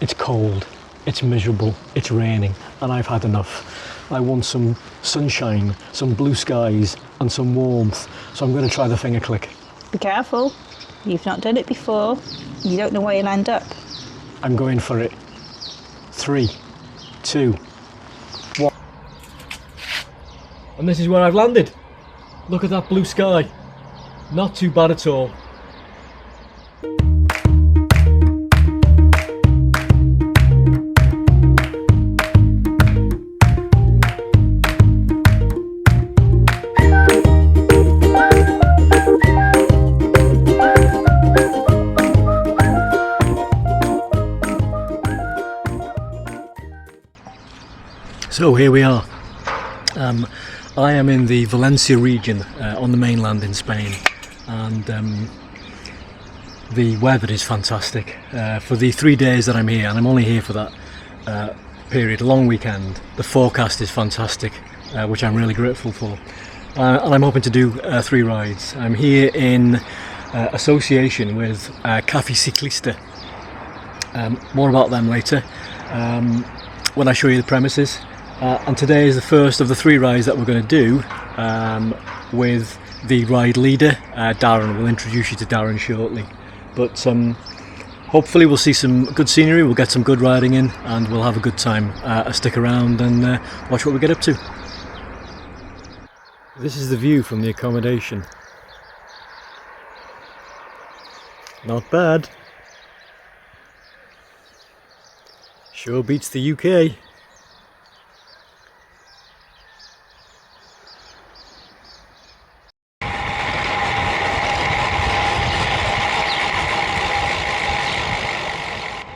It's cold, it's miserable, it's raining, and I've had enough. I want some sunshine, some blue skies, and some warmth, so I'm going to try the finger click. Be careful. You've not done it before. You don't know where you'll end up. I'm going for it. 3, 2, 1. And this is where I've landed. Look at that blue sky. Not too bad at all. So here we are. I am in the Valencia region on the mainland in Spain, and the weather is fantastic. For the 3 days that I'm here, and I'm only here for that period, a long weekend, the forecast is fantastic, which I'm really grateful for. And I'm hoping to do 3 rides. I'm here in association with Café Ciclista. More about them later when I show you the premises. And today is the first of the 3 rides that we're going to do with the ride leader, Darren. We'll introduce you to Darren shortly. But hopefully we'll see some good scenery, we'll get some good riding in, and we'll have a good time. Stick around and watch what we get up to. This is the view from the accommodation. Not bad. Sure beats the UK.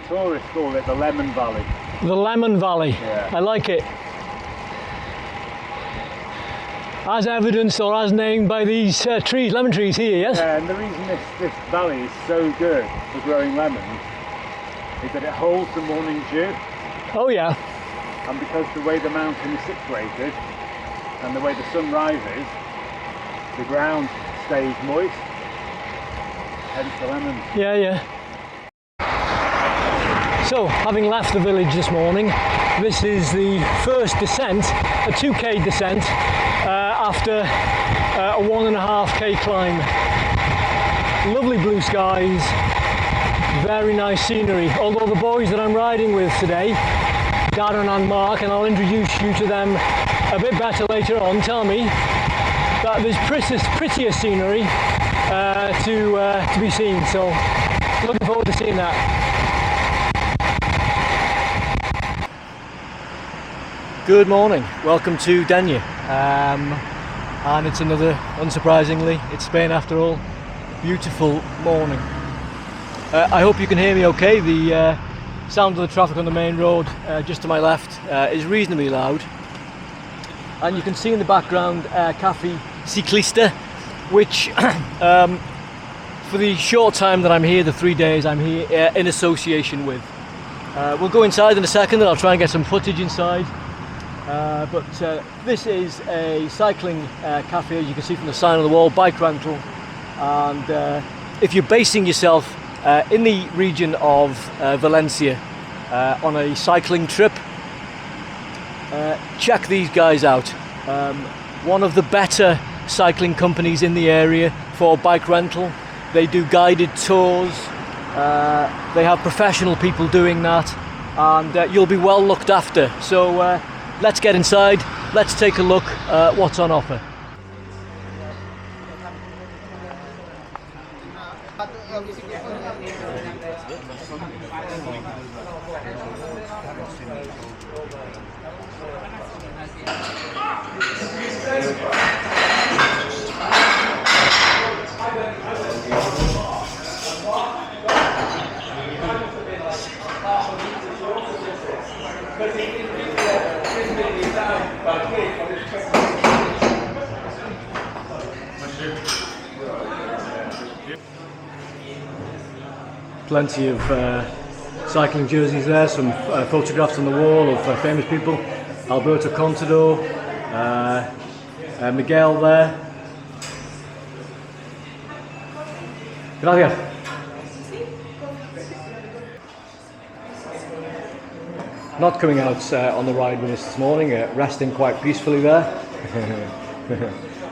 Tourists call it the Lemon Valley. The Lemon Valley. Yeah. I like it. As evidenced or as named by these trees, lemon trees here, yes? Yeah, and the reason this valley is so good for growing lemons is that it holds the morning dew. Oh yeah. And because the way the mountain is situated and the way the sun rises, the ground stays moist, hence the lemons. Yeah, yeah. So, having left the village this morning, this is the first descent, a 2k descent, after a 1.5k climb. Lovely blue skies, very nice scenery. Although the boys that I'm riding with today, Darren and Mark, and I'll introduce you to them a bit better later on, tell me that there's prettier scenery to be seen. So, looking forward to seeing that. Good morning, welcome to Denia, and it's another, unsurprisingly, it's Spain after all, beautiful morning. I hope you can hear me okay. The sound of the traffic on the main road just to my left is reasonably loud, and you can see in the background Café Ciclista, which for the short time that I'm here, the 3 days I'm here, in association with. We'll go inside in a second and I'll try and get some footage inside. But this is a cycling cafe, as you can see from the sign on the wall, bike rental. And if you're basing yourself in the region of Valencia on a cycling trip, check these guys out. One of the better cycling companies in the area for bike rental. They do guided tours. They have professional people doing that, and you'll be well looked after. So let's get inside, let's take a look at what's on offer. Plenty of cycling jerseys there, some photographs on the wall of famous people. Alberto Contador, Miguel there. Gracias. not coming out on the ride with us this morning, resting quite peacefully there.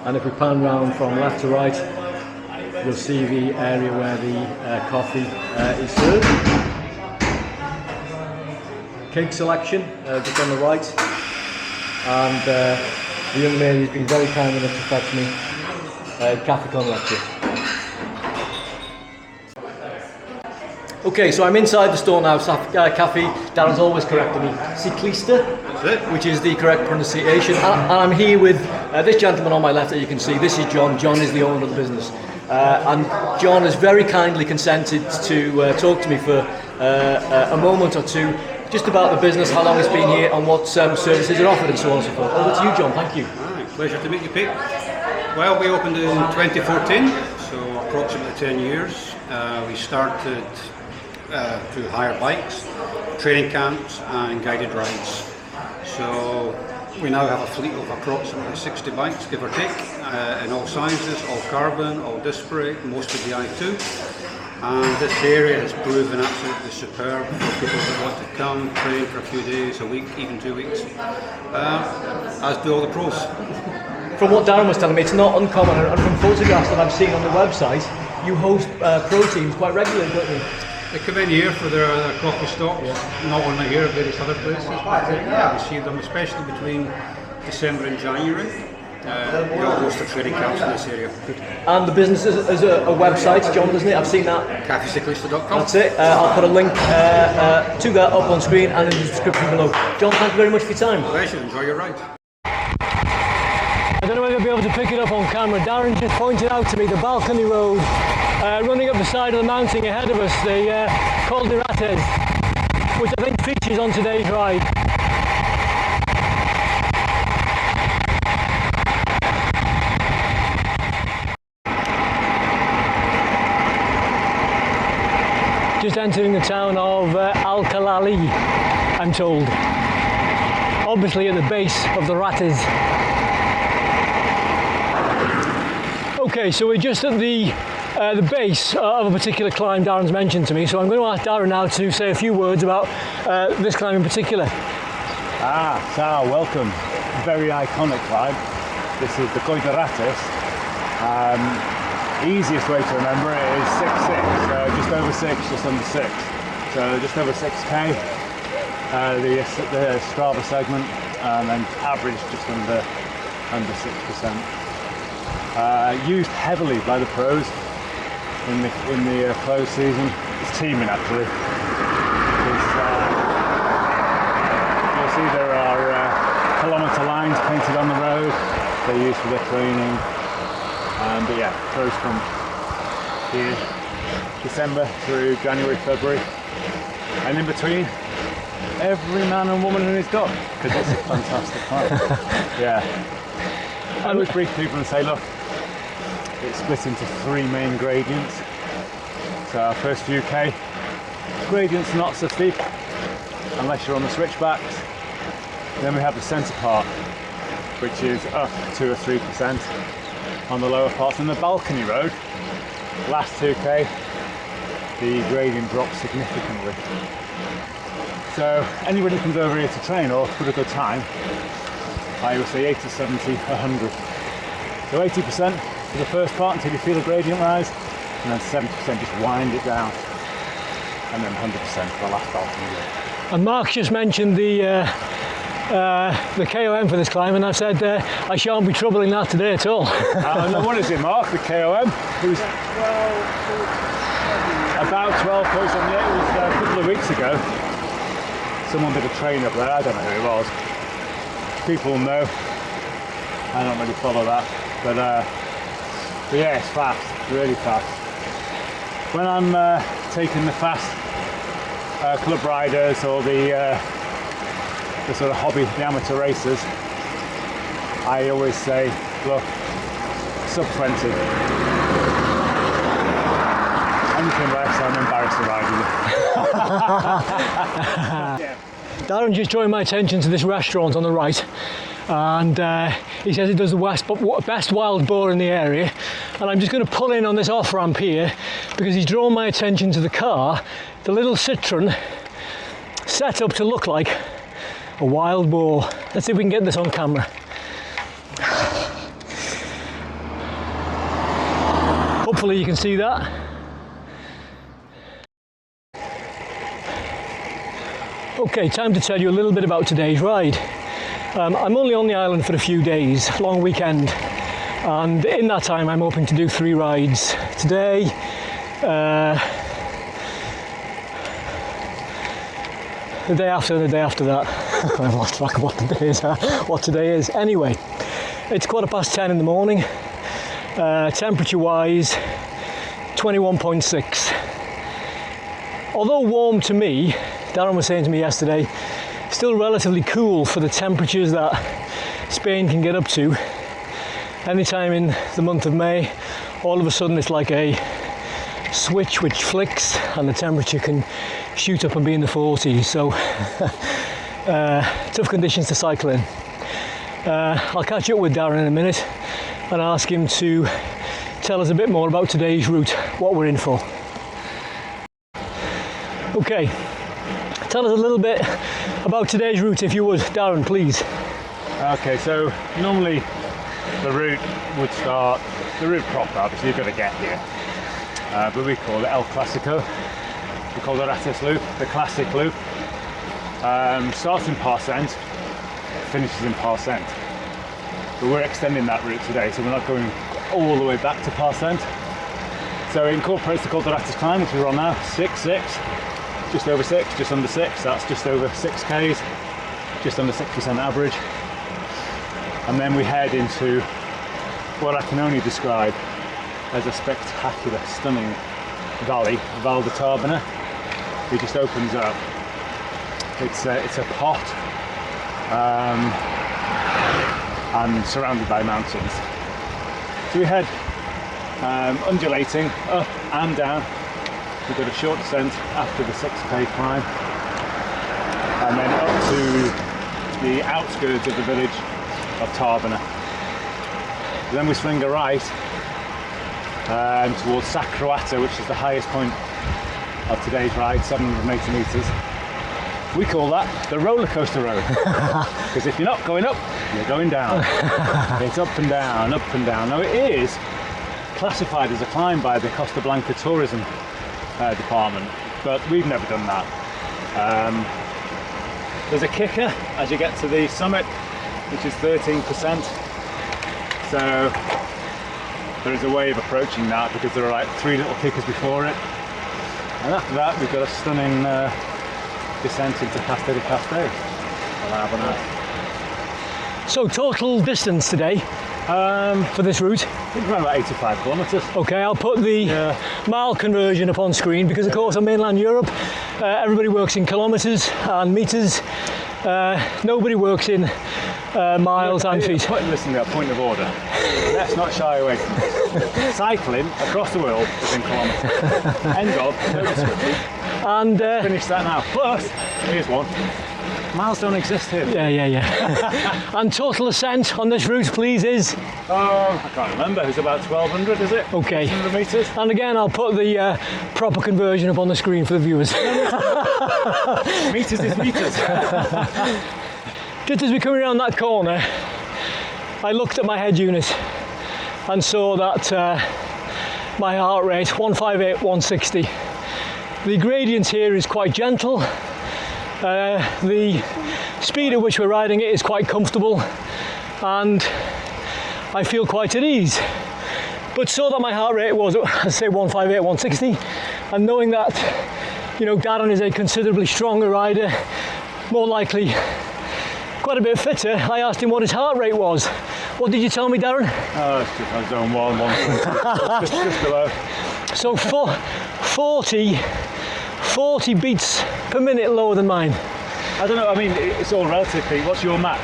And if we pan round from left to right, you'll see the area where the coffee is served. Cake selection just on the right, and the young lady has been very kind enough to fetch me cafe con leche. Okay, so I'm inside the store now. Cafe, Darren's always correcting me. Ciclista, which is the correct pronunciation. And I'm here with this gentleman on my left that you can see. This is John. John is the owner of the business. And John has very kindly consented to talk to me for a moment or two just about the business, how long it's been here and what services are offered and so on and so forth. Over to you, John. Thank you. Pleasure to meet you, Pete. Well, we opened in 2014, so approximately 10 years. We started to hire bikes, training camps and guided rides. So we now have a fleet of approximately 60 bikes, give or take, in all sizes, all carbon, all disc brake, most of the i2. And this area has proven absolutely superb for people that want to come, train for a few days, a week, even 2 weeks, as do all the pros. From what Darren was telling me, it's not uncommon, and from photographs that I've seen on the website, you host pro teams quite regularly, don't you? They come in here for their coffee stops, not only here, at various other places, but yeah, we see them especially between December and January. We all host the training camps in this area. And the business is a website, John, doesn't it? I've seen that. Cafeciclista.com. That's it. I'll put a link to that up on screen and in the description below. John, thank you very much for your time. Pleasure, enjoy your ride. I don't know whether you'll be able to pick it up on camera. Darren just pointed out to me the balcony road running up the side of the mountain ahead of us, the Coll, which I think features on today's ride. Just entering the town of Alcalali, I'm told. Obviously at the base of the Rates. Okay, so we're just at the base of a particular climb Darren's mentioned to me, so I'm going to ask Darren now to say a few words about this climb in particular. So welcome. Very iconic climb. This is the Coll. Easiest way to remember it is 6.6, so just over 6, just under 6. So just over 6k, the Strava segment, and then average just under 6%. Used heavily by the pros in the closed season. It's teaming actually. You'll see there are kilometre lines painted on the road. They're used for their training. But yeah, pros come here December through January, February, and in between, every man and woman and his dog, because it's a fantastic climb. Yeah. I always brief people and say, look, it's split into 3 main gradients. So our first few K, gradients not so steep, unless you're on the switchbacks. Then we have the centre part, which is up 2 or 3%. On the lower parts, and the balcony road, last 2k, the gradient drops significantly. So anybody who comes over here to train or for a good time, I would say 80, 70, 100. So 80% for the first part until you feel the gradient rise, and then 70% just wind it down, and then 100% for the last balcony road. And Mark just mentioned the KOM for this climb, and I've said I shan't be troubling that today at all. What is it, Mark? The KOM? It was about 12 points on the 8. It was a couple of weeks ago. Someone did a train up there. I don't know who it was. People know. I don't really follow that, but yeah, it's fast, really fast. When I'm taking the fast club riders or the sort of hobby, the amateur racers, I always say, look, sub 20. Anything less, I'm embarrassed to ride with it. Darren just drawing my attention to this restaurant on the right, and he says he does the best wild boar in the area, and I'm just going to pull in on this off ramp here because he's drawn my attention to the car, the little Citroen, set up to look like a wild boar. Let's see if we can get this on camera. Hopefully you can see that. Okay, time to tell you a little bit about today's ride. I'm only on the island for a few days, long weekend, and in that time I'm hoping to do 3 rides. Today, the day after, and the day after that. I've lost track of what today is. Anyway, it's 10:15 in the morning. Temperature wise, 21.6. Although warm to me, Darren was saying to me yesterday, still relatively cool for the temperatures that Spain can get up to. Anytime in the month of May, all of a sudden it's like a switch which flicks and the temperature can shoot up and be in the 40s. So tough conditions to cycle in. I'll catch up with Darren in a minute and ask him to tell us a bit more about today's route, what we're in for. Okay, tell us a little bit about today's route if you would, Darren, please. Okay, so normally the route would start, the route proper, obviously you've got to get here, but we call it El Clásico. We call the Ratas Loop, the classic loop. Starts in Parcent, finishes in Parcent. But we're extending that route today, so we're not going all the way back to Parcent. So it incorporates the Coll climb, which we're on now, 6, just over 6, just under 6, that's just over 6 Ks, just under 6% average. And then we head into what I can only describe as a spectacular, stunning valley, Val de Tarbena. It just opens up. It's a pot and surrounded by mountains. So we head undulating up and down. We've got a short descent after the 6K climb, and then up to the outskirts of the village of Tarbena. Then we swing a right towards Sacroata, which is the highest point of today's ride, 780 metres. We call that the roller coaster road, because if you're not going up, you're going down. It's up and down, up and down. Now it is classified as a climb by the Costa Blanca tourism department, but we've never done that. There's a kicker as you get to the summit, which is 13%. So there is a way of approaching that, because there are like 3 little kickers before it. And after that, we've got a stunning descent into Casta de Castells. So total distance today for this route? I think around about 85 kilometres. Okay, I'll put the mile conversion up on screen, because of course on mainland Europe everybody works in kilometres and metres. Nobody works in miles and feet. Listen to that point of order. Let's not shy away from this. Cycling across the world is in kilometres. End of, no description. And finish that now. Plus, here's one. Miles don't exist here. Yeah. And total ascent on this route, please, is? I can't remember. It's about 1,200, is it? Okay. 100 metres. And again, I'll put the proper conversion up on the screen for the viewers. Metres is metres. Just as we come around that corner, I looked at my head unit and saw that my heart rate, 158, 160. The gradient here is quite gentle. The speed at which we're riding it is quite comfortable, and I feel quite at ease. But saw that my heart rate was, I'd say, 158, 160, and knowing that, you know, Darren is a considerably stronger rider, more likely quite a bit fitter, I asked him what his heart rate was. What did you tell me, Darren? Oh, it's just zone 1, 120, just below. So 40 beats per minute lower than mine. I don't know, I mean, it's all relative, Pete. What's your max?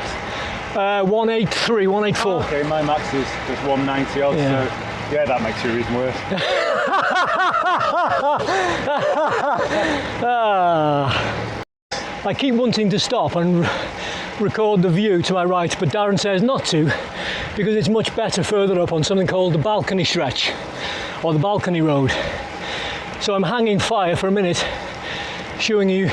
183, 184. Oh, okay, my max is just 190 odd, Yeah. so yeah, that makes you even worse. I keep wanting to stop and record the view to my right, but Darren says not to, because it's much better further up on something called the balcony stretch, or the balcony road. So I'm hanging fire for a minute, showing you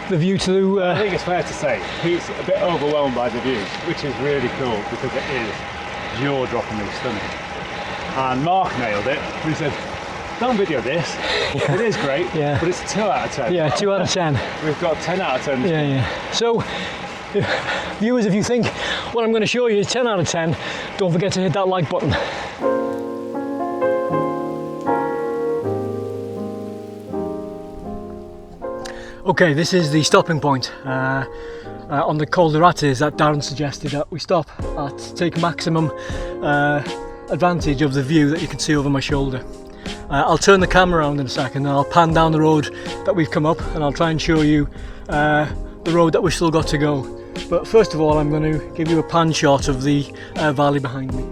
the view to... I think it's fair to say Pete's a bit overwhelmed by the views, which is really cool because it is jaw-droppingly stunning. And Mark nailed it. He said, don't video this. It is great, Yeah. but it's 2 out of 10. Yeah, 2 out of 10. We've got 10 out of 10. Yeah, yeah. So, viewers, if you think what I'm going to show you is 10 out of 10, don't forget to hit that like button. Okay, this is the stopping point on the Coll that Darren suggested that we stop at, take maximum advantage of the view that you can see over my shoulder. I'll turn the camera around in a second and I'll pan down the road that we've come up and I'll try and show you the road that we've still got to go. But first of all, I'm going to give you a pan shot of the valley behind me.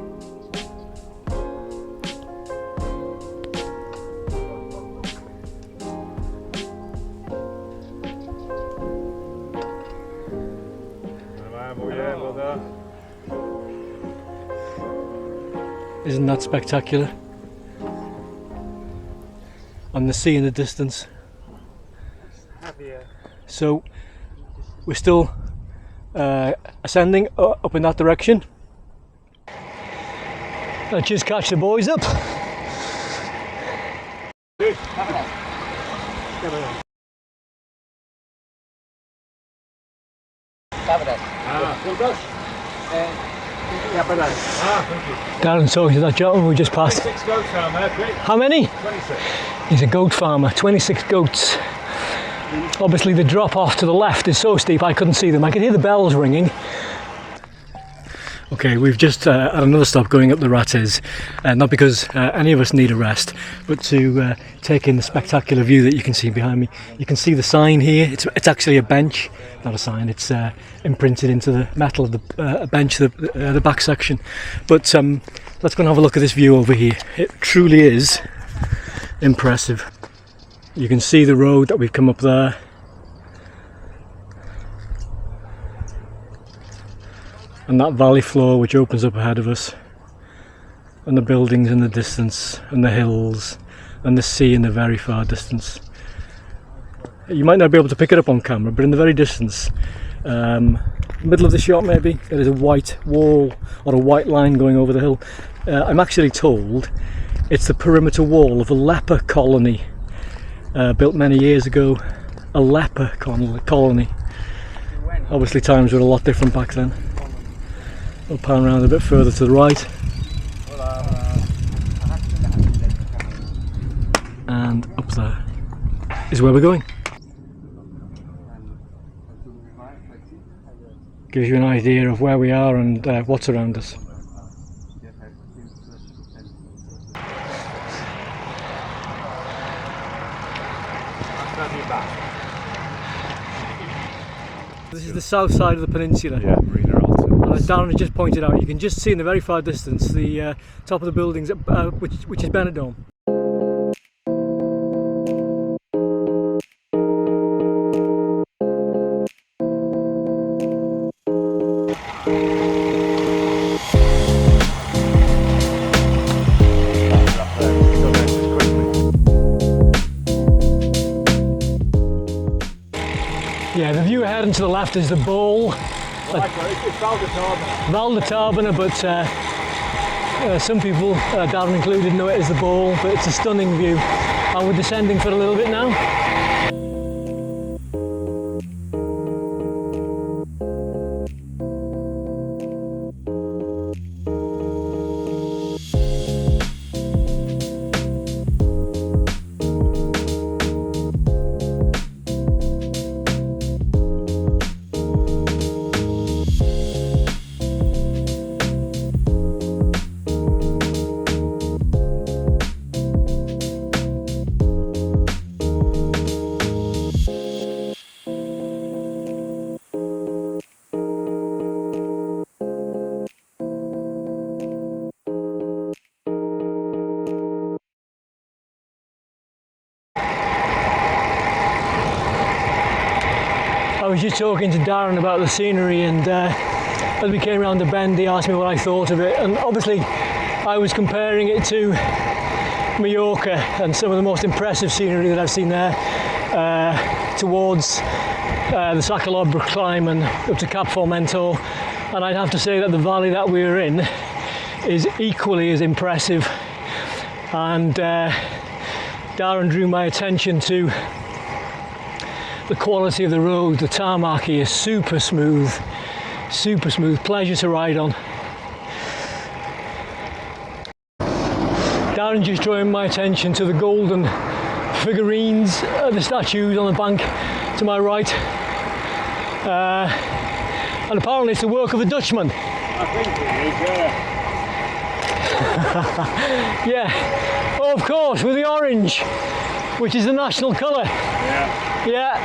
Isn't that spectacular? And the sea in the distance. So we're still ascending up in that direction. Let's just catch the boys up. Darren talking to that gentleman we just passed. 26 goats farmer, Pete. How many? 26. He's a goat farmer, 26 goats. Obviously the drop off to the left is so steep I couldn't see them. I could hear the bells ringing. Okay, we've just had another stop going up the Rates, not because any of us need a rest, but to take in the spectacular view that you can see behind me. You can see the sign here. It's actually a bench, not a sign. It's imprinted into the metal of the bench, the back section. But let's go and have a look at this view over here. It truly is impressive. You can see the road that we've come up there. And that valley floor which opens up ahead of us, and the buildings in the distance, and the hills, and the sea in the very far distance. You might not be able to pick it up on camera, but in the very distance, middle of the shot maybe, there is a white wall or a white line going over the hill. I'm actually told it's the perimeter wall of a leper colony built many years ago. A leper colony. Obviously times were a lot different back then. We'll pan around a bit further to the right. And up there is where we're going. Gives you an idea of where we are and what's around us. This is the south side of the peninsula. Yeah, Marina Alta. And as Darren has just pointed out, you can just see in the very far distance the top of the buildings, which is Benidorm. Yeah, the view ahead and to the left is the bowl. It's Val di Tarbena, but some people, Darren included, know it as the bowl, but it's a stunning view. And we're descending for a little bit now. I was just talking to Darren about the scenery, and as we came around the bend he asked me what I thought of it, and obviously I was comparing it to Mallorca and some of the most impressive scenery that I've seen there, towards the Sacalobra climb and up to Cap Formento, and I'd have to say that the valley that we're in is equally as impressive. And Darren drew my attention to the quality of the road. The tarmac here is super smooth, pleasure to ride on. Darren just drawing my attention to the golden figurines, the statues on the bank to my right, and apparently it's the work of a Dutchman. I think it is, yeah. Yeah, oh, of course, with the orange, which is the national colour. Yeah. Yeah.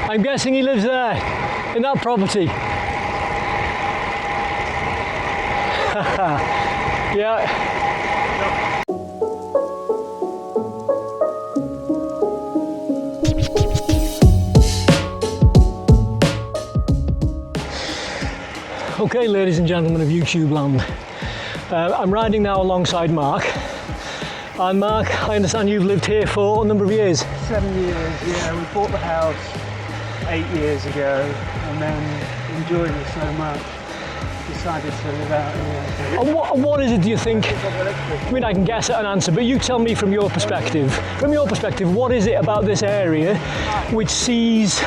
I'm guessing he lives there, in that property. Yeah. Okay, ladies and gentlemen of YouTube land, I'm riding now alongside Mark. And Mark, I understand you've lived here for a number of years. 7 years, yeah. We bought the house 8 years ago and then enjoyed it so much, decided to live out here. And what is it, do you think? I mean, I can guess at an answer, but you tell me from your perspective. From your perspective, what is it about this area which sees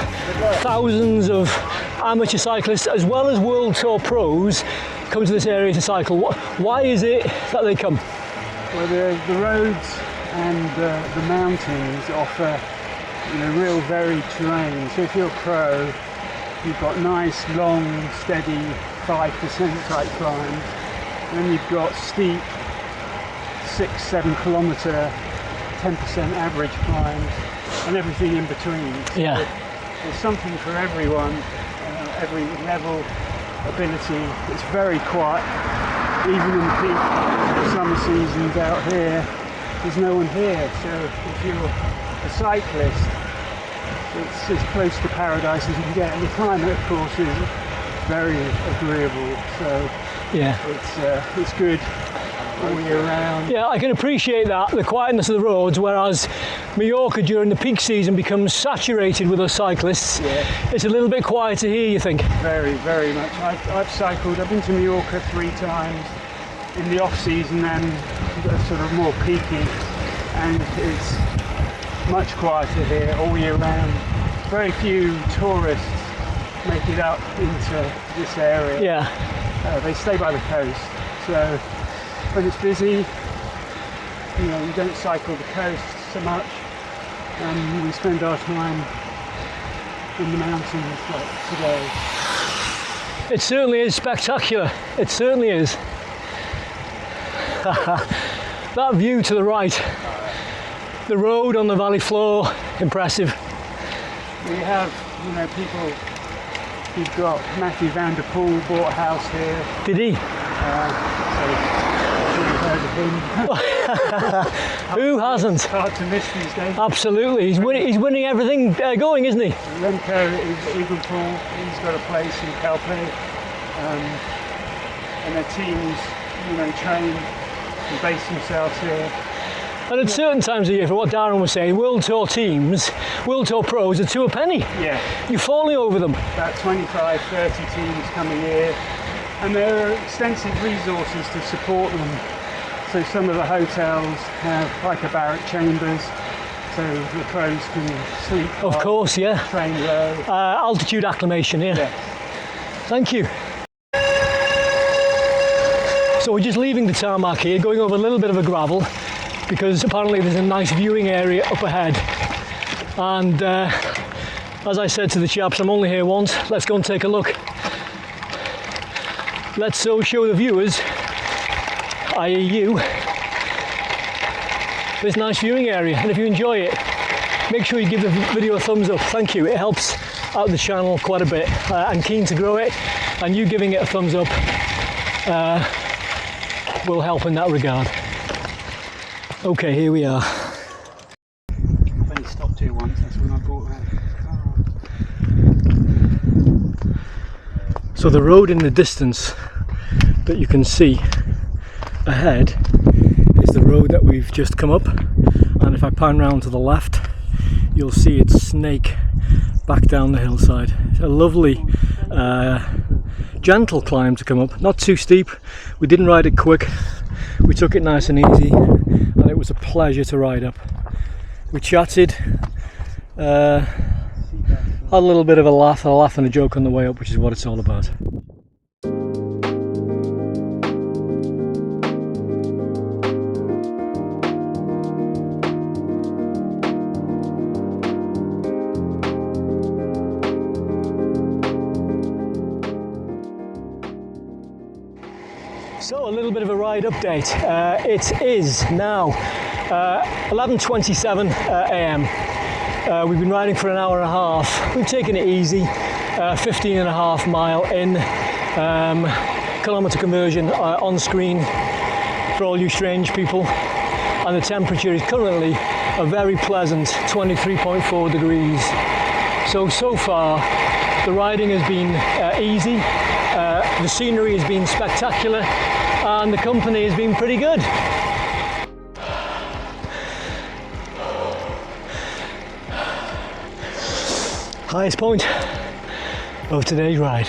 thousands of amateur cyclists as well as World Tour pros come to this area to cycle? Why is it that they come? Well, the roads and the mountains offer, real varied terrain. So if you're a pro, you've got nice, long, steady 5% type climbs. Then you've got steep 6-7 kilometre 10% average climbs and everything in between. So Yeah. there's something for everyone, every level, ability. It's very quiet. Even in peak summer seasons out here, there's no one here. So if you're a cyclist, it's as close to paradise as you can get. And the climate, of course, is very agreeable. So Yeah. it's good all year round. Yeah, I can appreciate that, the quietness of the roads, whereas Mallorca during the peak season becomes saturated with us cyclists. Yeah. It's a little bit quieter here, you think? Very, very much. I've cycled. I've been to Mallorca 3 times in the off season and sort of more peaky, and it's much quieter here all year round. Very few tourists make it up into this area. Yeah. They stay by the coast. So when it's busy, you don't cycle the coast so much, and we spend our time in the mountains like today. It certainly is spectacular. It certainly is. That view to the right, the road on the valley floor, impressive. We have, people. We've got Matthew van der Poel bought a house here. Did he? So you've heard of him. Who hasn't? It's hard to miss these days. Absolutely. He's winning everything going, isn't he? Remco is Eaglepool. He's got a place in Calpe, and their teams, train and base themselves here. And at certain times of year, for what Darren was saying, World Tour teams, World Tour pros are 2 a penny. Yeah. You're falling over them. About 25, 30 teams come a year, and there are extensive resources to support them. So some of the hotels have hyperbaric chambers, so the pros can sleep. Of course, yeah. Train low. Altitude acclimation, yeah. Yeah. Thank you. So we're just leaving the tarmac here, going over a little bit of a gravel, because apparently there's a nice viewing area up ahead. And as I said to the chaps, I'm only here once. Let's go and take a look. Let's show the viewers, i.e. you, this nice viewing area. And if you enjoy it, make sure you give the video a thumbs up. Thank you. It helps out the channel quite a bit. I'm keen to grow it, and you giving it a thumbs up will help in that regard. Okay, here we are. I've only stopped here once, that's when I bought that. So the road in the distance that you can see ahead is the road that we've just come up, and if I pan round to the left, you'll see it's snake back down the hillside. It's a lovely gentle climb to come up, not too steep. We didn't ride it quick, we took it nice and easy, and it was a pleasure to ride up. We chatted, had a little bit of a laugh and a joke on the way up, which is what it's all about. So a little bit of a ride update. It is now 11:27 a.m. We've been riding for an hour and a half. We've taken it easy, 15.5 mile in, kilometre conversion on screen for all you strange people, and the temperature is currently a very pleasant 23.4 degrees. So far the riding has been easy, the scenery has been spectacular, and the company has been pretty good. Highest point of today's ride.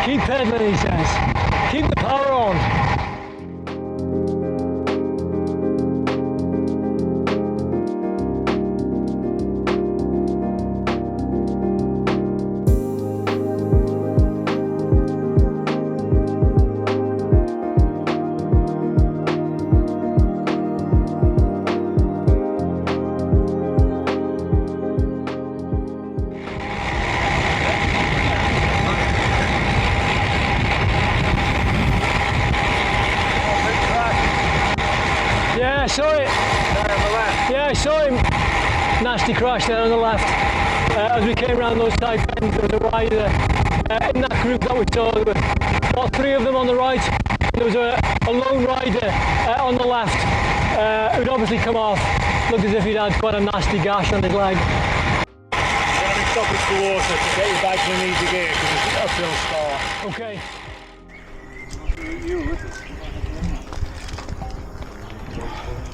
Keep pedaling, he says. Keep the power on. I saw it. Yeah, I saw him. Nasty crash there on the left. As we came around those side bends, there was a rider in that group that we saw. There were about 3 of them on the right. There was a lone rider on the left who'd obviously come off. Looked as if he'd had quite a nasty gash on his leg. You're going to be stopping for water to get your bike in easy gear because it's an uphill start. Okay.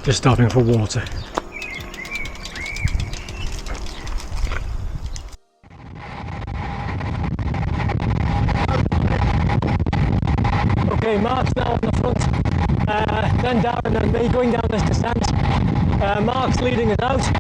Just stopping for water. Okay, Mark's now on the front, then Darren and me going down this descent. Mark's leading us out.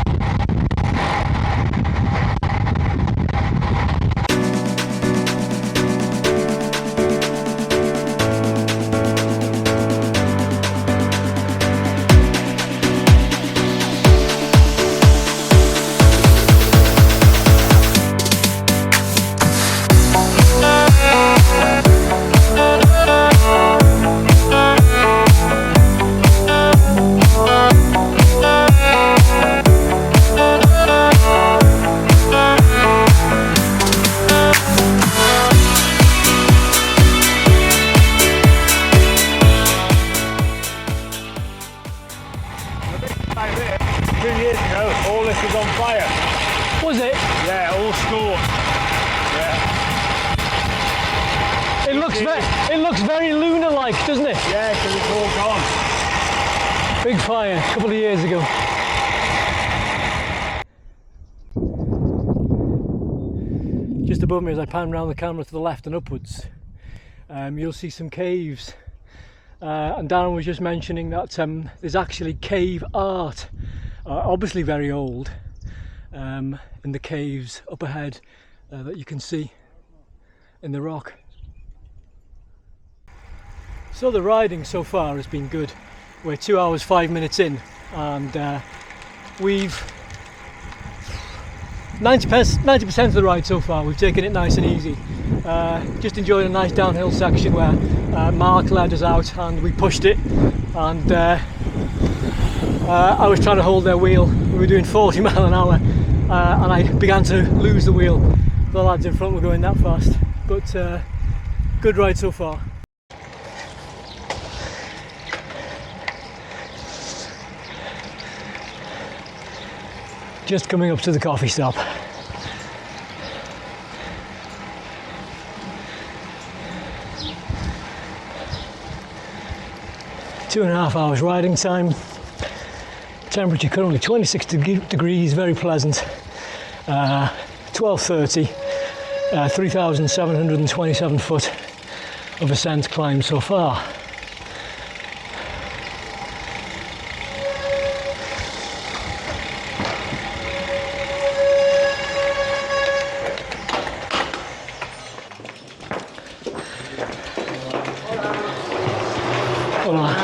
Was it? Yeah, all scorched. Yeah. It looks very lunar-like, doesn't it? Yeah, because it's all gone. Big fire a couple of years ago. Just above me, as I pan around the camera to the left and upwards, you'll see some caves. And Darren was just mentioning that there's actually cave art, obviously very old, in the caves up ahead that you can see in the rock. So the riding so far has been good. We're 2 hours 5 minutes in, and we've 90% of the ride so far we've taken it nice and easy. Just enjoyed a nice downhill section where Mark led us out and we pushed it, and I was trying to hold their wheel. We were doing 40 mile an hour, and I began to lose the wheel. The lads in front were going that fast, but good ride so far. Just coming up to the coffee stop. Two and a half hours riding time. Temperature currently 26 degrees, very pleasant. 12:30, 3,727 foot of ascent climbed so far. Hola.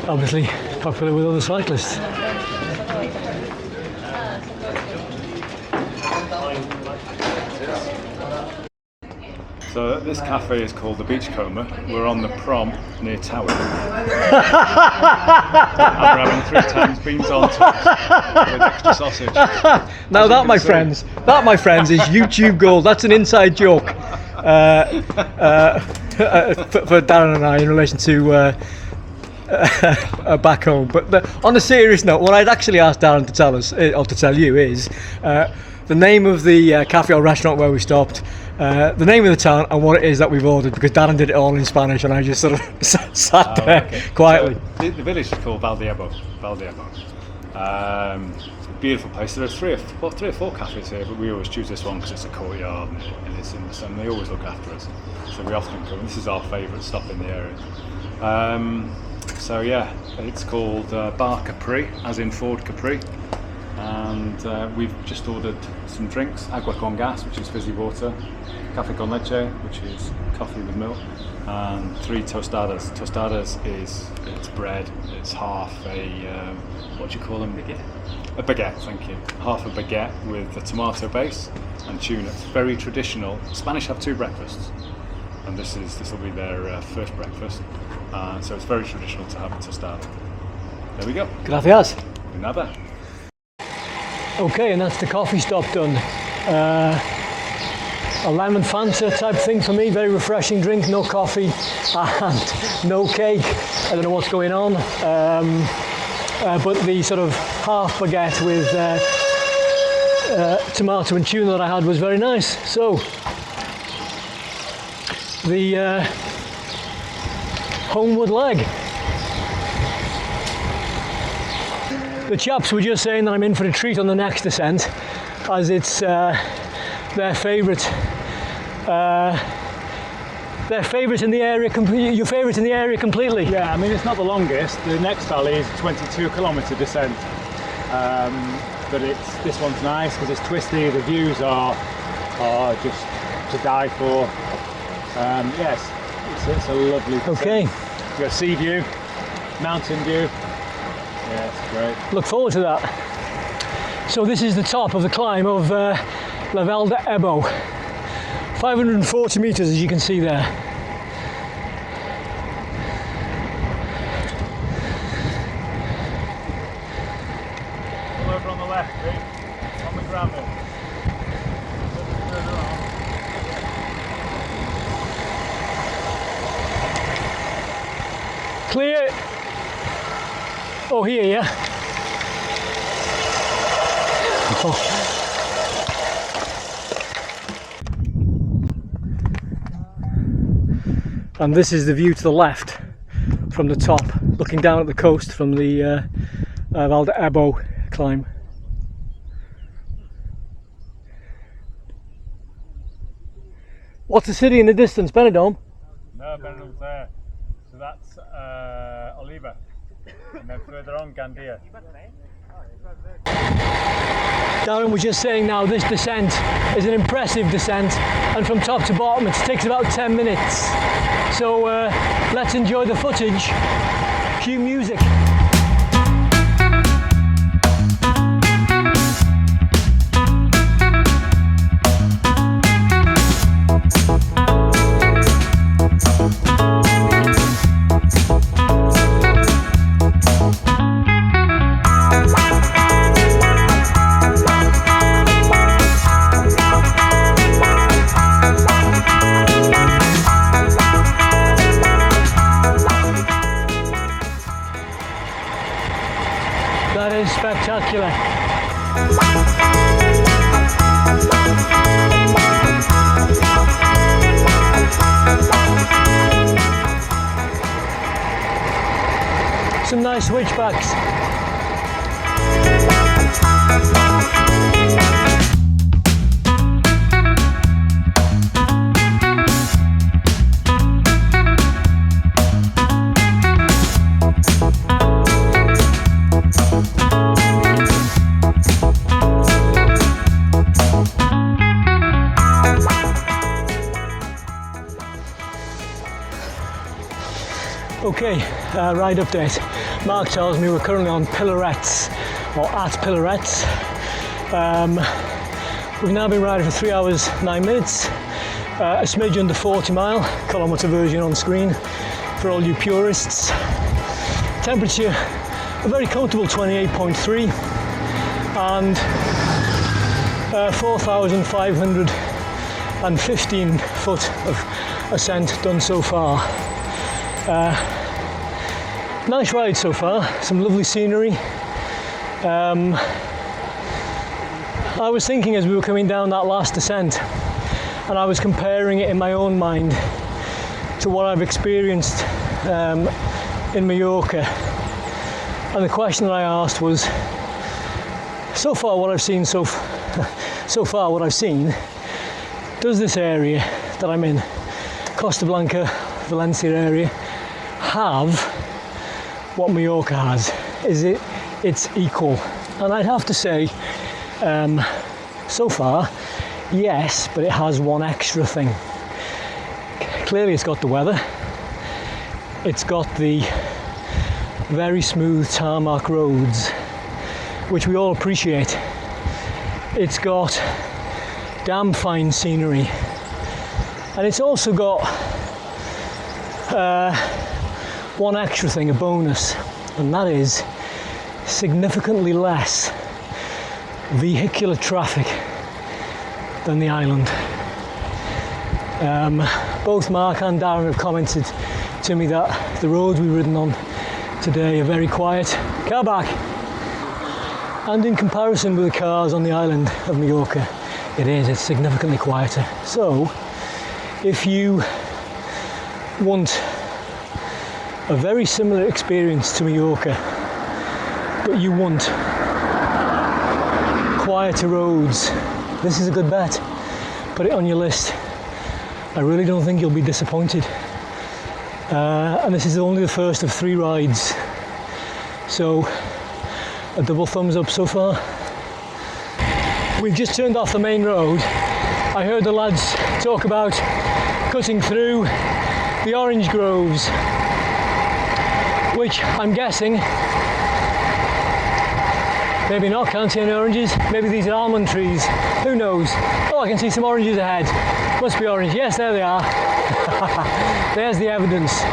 Obviously popular with other cyclists. So this cafe is called the Beachcomber. We're on the prom near Tower. And we're having 3 times beans on toast with extra sausage. Now that, my friends, is YouTube gold. That's an inside joke for Darren and I in relation to back home. But on a serious note, what I'd actually asked Darren to tell us, or to tell you, is the name of the cafe or restaurant where we stopped, the name of the town, and what it is that we've ordered, because Darren did it all in Spanish and I just sort of sat there quietly. So the village is called Valdebo. Beautiful place. There are three or four cafes here, but we always choose this one because it's a courtyard and it's in the sun. They always look after us, so we often come. This is our favourite stop in the area. So yeah, it's called Bar Capri, as in Ford Capri, and we've just ordered some drinks: agua con gas, which is fizzy water; café con leche, which is coffee with milk, and 3 tostadas. Tostadas it's bread. It's half a what do you call them? Baguette. A baguette, thank you. Half a baguette with a tomato base and tuna. It's very traditional. Spanish have 2 breakfasts, and this will be their first breakfast. So it's very traditional to have a tostada. There we go. Gracias. De nada. Okay, and that's the coffee stop done. A lemon Fanta type thing for me, very refreshing drink, no coffee and no cake. I don't know what's going on, but the sort of half baguette with tomato and tuna that I had was very nice. So the homeward leg. The chaps were just saying that I'm in for a treat on the next descent, as it's their favourite in the area. Your favourite in the area completely. Yeah, I mean it's not the longest. The next valley is a 22-kilometre descent, but this one's nice because it's twisty. The views are just to die for. Yes, it's a lovely descent. Okay. You've got a sea view, mountain view. Yeah, it's great. Look forward to that. So this is the top of the climb of La Val de Ebo. 540 metres, as you can see there. Pull over on the left, Pete. On the gravel. Further on. Clear. Oh, here, yeah. Oh. And this is the view to the left from the top, looking down at the coast from the Val de Ebo climb. What's the city in the distance, Benidorm? No, Benidorm's there. So that's Oliva. And then further on, Gandia. Darren was just saying now this descent is an impressive descent, and from top to bottom it takes about 10 minutes. So let's enjoy the footage. Cue music. spectacular. Some nice switchbacks. Okay, ride update. Mark tells me we're currently on Pillarets, or at Pillarets. We've now been riding for 3 hours 9 minutes, a smidge under 40 mile, kilometre version on screen for all you purists. Temperature a very comfortable 28.3 and 4,515 foot of ascent done so far. Nice ride so far, some lovely scenery. I was thinking as we were coming down that last descent, and I was comparing it in my own mind to what I've experienced in Mallorca. And the question that I asked was, so far what I've seen, does this area that I'm in, Costa Blanca, Valencia area, have what Mallorca has? Is it its equal? And I'd have to say, so far, yes, but it has one extra thing. Clearly it's got the weather, it's got the very smooth tarmac roads, which we all appreciate. It's got damn fine scenery, and it's also got one extra thing, a bonus, and that is significantly less vehicular traffic than the island. Both Mark and Darren have commented to me that the roads we've ridden on today are very quiet. Car back! And in comparison with the cars on the island of Mallorca, it's significantly quieter. So, if you want a very similar experience to Mallorca, but you want quieter roads, this is a good bet. Put it on your list. I really don't think you'll be disappointed. And this is only the first of 3 rides, so a double thumbs up so far. We've just turned off the main road. I heard the lads talk about cutting through the orange groves, which I'm guessing, maybe not, can't see any oranges, maybe these are almond trees, who knows. Oh, I can see some oranges ahead, must be orange, yes, there they are. There's the evidence.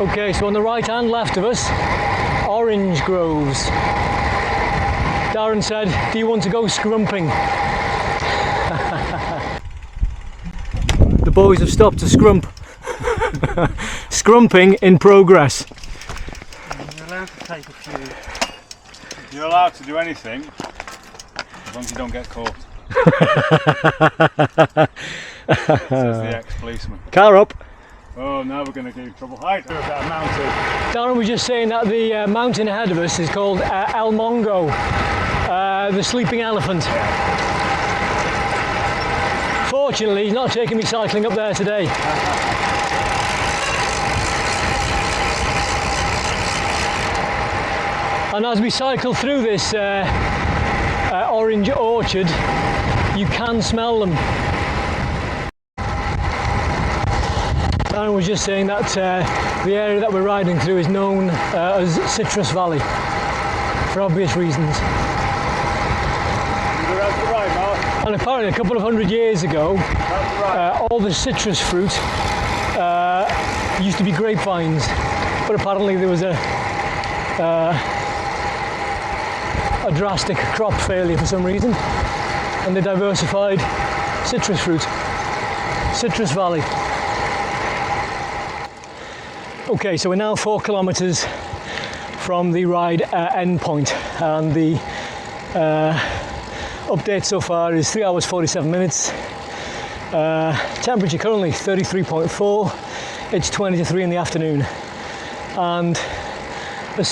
Okay, so on the right and left of us, orange groves. Darren said, do you want to go scrumping? The boys have stopped to scrump. Scrumping in progress. You're allowed to take a few. You're allowed to do anything as long as you don't get caught. Says the ex-policeman. Car up. Oh, now we're going to get in trouble. Hi, there's that mountain. Darren was just saying that the mountain ahead of us is called El Mongo, the sleeping elephant. Fortunately, he's not taking me cycling up there today. And as we cycle through this orange orchard, you can smell them. Darren was just saying that the area that we're riding through is known as Citrus Valley, for obvious reasons. And apparently a couple of 100 years ago, all the citrus fruit used to be grapevines, but apparently there was a drastic crop failure for some reason, and they diversified citrus fruit. Citrus Valley. Okay, so we're now 4 kilometres from the ride end point, and the Update so far is 3 hours 47 minutes. Temperature currently 33.4. It's 20 to 3 in the afternoon, and a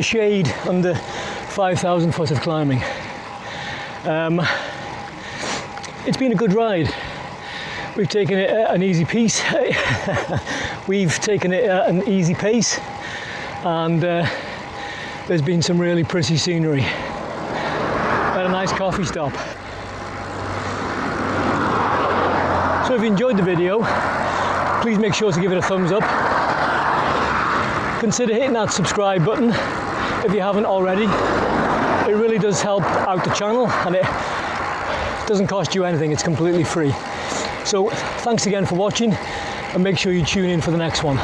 shade under 5,000 foot of climbing. It's been a good ride. We've taken it at an easy pace. We've taken it at an easy pace, and there's been some really pretty scenery. At a nice coffee stop. So if you enjoyed the video, please make sure to give it a thumbs up. Consider hitting that subscribe button if you haven't already. It really does help out the channel, and it doesn't cost you anything. It's completely free. So thanks again for watching, and make sure you tune in for the next one.